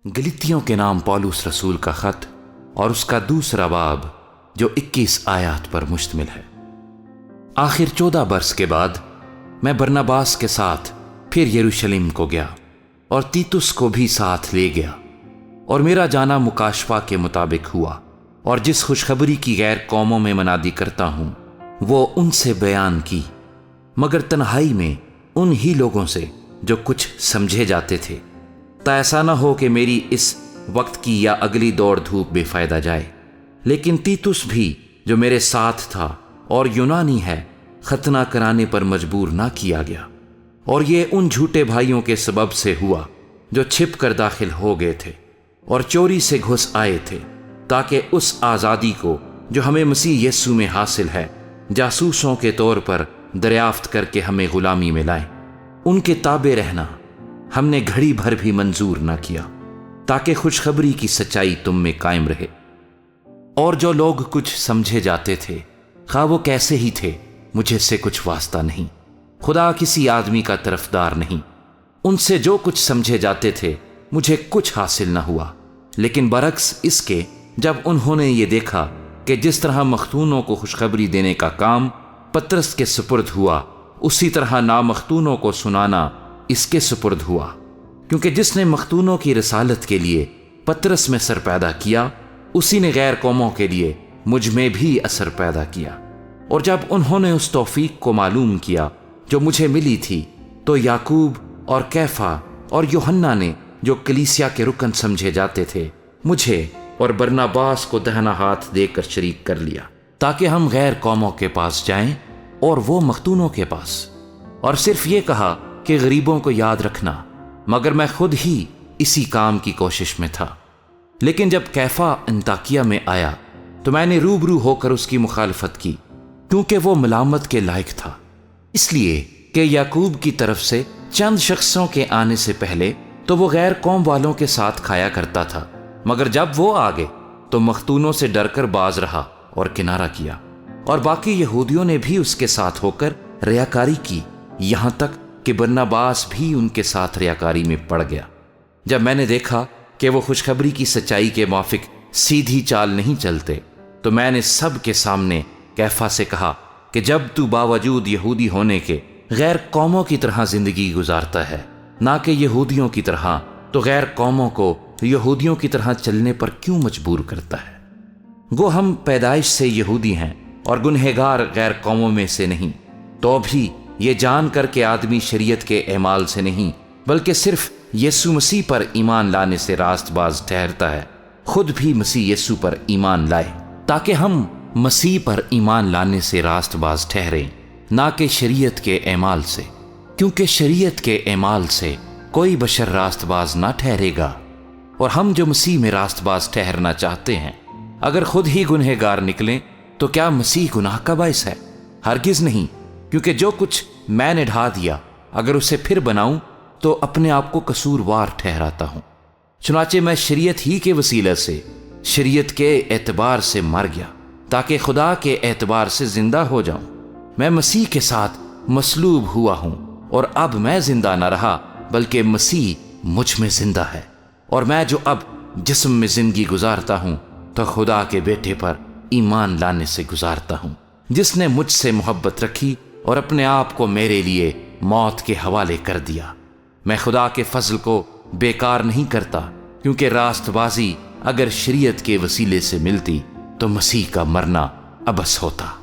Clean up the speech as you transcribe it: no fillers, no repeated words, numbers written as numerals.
गलितियों के नाम पौलुस रसूल का खत और उसका दूसरा बाब जो 21 आयात पर मुश्तमिल है। आखिर 14 बरस के बाद मैं बरनबास के साथ फिर यरूशलेम को गया और तीतुस को भी साथ ले गया, और मेरा जाना मुकाशफा के मुताबिक हुआ, और जिस खुशखबरी की गैर कौमों में मनादी करता हूं वो उनसे बयान की, मगर तन्हाई में उन ही लोगों से जो कुछ समझे जाते थे, ता ऐसा न हो कि मेरी इस वक्त की या अगली दौड़ धूप बेफायदा जाए। लेकिन तीतुस भी जो मेरे साथ था और यूनानी है, खतना कराने पर मजबूर ना किया गया, और ये उन झूठे भाइयों के सबब से हुआ जो छिप कर दाखिल हो गए थे और चोरी से घुस आए थे, ताकि उस आज़ादी को जो हमें मसीह यीशु में हासिल है जासूसों के तौर पर दरियाफ्त करके हमें गुलामी में लाएं। उनके ताबे रहना हमने घड़ी भर भी मंजूर ना किया, ताकि खुशखबरी की सच्चाई तुम में कायम रहे। और जो लोग कुछ समझे जाते थे, खा वो कैसे ही थे, मुझे से कुछ वास्ता नहीं। खुदा किसी आदमी का तरफदार नहीं। उनसे जो कुछ समझे जाते थे मुझे कुछ हासिल न हुआ, लेकिन बरक्स इसके जब उन्होंने ये देखा कि जिस तरह मख्तूनों को खुशखबरी देने का काम पतरस के सुपुर्द हुआ, उसी तरह नामख्तूनों को सुनाना इसके सुपुर्द हुआ, क्योंकि जिसने मख्तूनों की रसालत के लिए पतरस में असर पैदा किया, उसी ने गैर कौमों के लिए मुझ में भी असर पैदा किया। और जब उन्होंने उस तौफीक को मालूम किया जो मुझे मिली थी, तो याकूब और कैफा और यूहन्ना ने, जो कलीसिया के रुकन समझे जाते थे, मुझे और बरनबास को दहना हाथ देकर शरीक कर लिया, ताकि हम गैर कौमों के पास जाएं और वो मख्तूनों के पास। और सिर्फ ये कहा कि गरीबों को याद रखना, मगर मैं खुद ही इसी काम की कोशिश में था। लेकिन जब कैफा अंताकिया में आया तो मैंने रूबरू होकर उसकी मुखालफत की, क्योंकि वो मलामत के लायक था, इसलिए कि याकूब की तरफ से चंद शख्सों के आने से पहले तो वो गैर कौम वालों के साथ खाया करता था, मगर जब वो आ गए तो मख्तूनों से डरकर बाज रहा और किनारा किया। और बाकी यहूदियों ने भी उसके साथ होकर रियाकारी की, यहां तक कि बरनबास भी उनके साथ रियाकारी में पड़ गया। जब मैंने देखा कि वो खुशखबरी की सच्चाई के मुआफिक सीधी चाल नहीं चलते, तो मैंने सब के सामने कैफा से कहा कि जब तू बावजूद यहूदी होने के गैर कौमों की तरह जिंदगी गुजारता है, ना कि यहूदियों की तरह, तो गैर कौमों को यहूदियों की तरह चलने पर क्यों मजबूर करता है? गो हम पैदाइश से यहूदी हैं और गुनहगार गैर कौमों में से नहीं, तो भी ये जान कर के आदमी शरीयत के एमाल से नहीं, बल्कि सिर्फ यीशु मसीह पर ईमान लाने से रास्तबाज ठहरता है, खुद भी मसीह यीशु पर ईमान लाए, ताकि हम मसीह पर ईमान लाने से रास्तबाज ठहरें, ना कि शरीयत के एमाल से, क्योंकि शरीयत के एमाल से कोई बशर रास्तबाज ना ठहरेगा। और हम जो मसीह में रास्तबाज ठहरना चाहते हैं, अगर खुद ही गुनहगार निकलें तो क्या मसीह गुनाह का बाइस है? हरगिज नहीं, क्योंकि जो कुछ मैंने ढा दिया अगर उसे फिर बनाऊं तो अपने आप को कसूरवार ठहराता हूं। चुनाचे मैं शरीयत ही के वसीले से शरीयत के एतबार से मर गया, ताकि खुदा के एतबार से जिंदा हो जाऊं। मैं मसीह के साथ मसलूब हुआ हूं, और अब मैं जिंदा न रहा बल्कि मसीह मुझ में जिंदा है। और मैं जो अब जिस्म में जिंदगी गुजारता हूं तो खुदा के बेटे पर ईमान लाने से गुजारता हूं, जिसने मुझसे मोहब्बत रखी और अपने आप को मेरे लिए मौत के हवाले कर दिया। मैं खुदा के फजल को बेकार नहीं करता, क्योंकि रास्तबाजी अगर शरीयत के वसीले से मिलती तो मसीह का मरना अबस होता।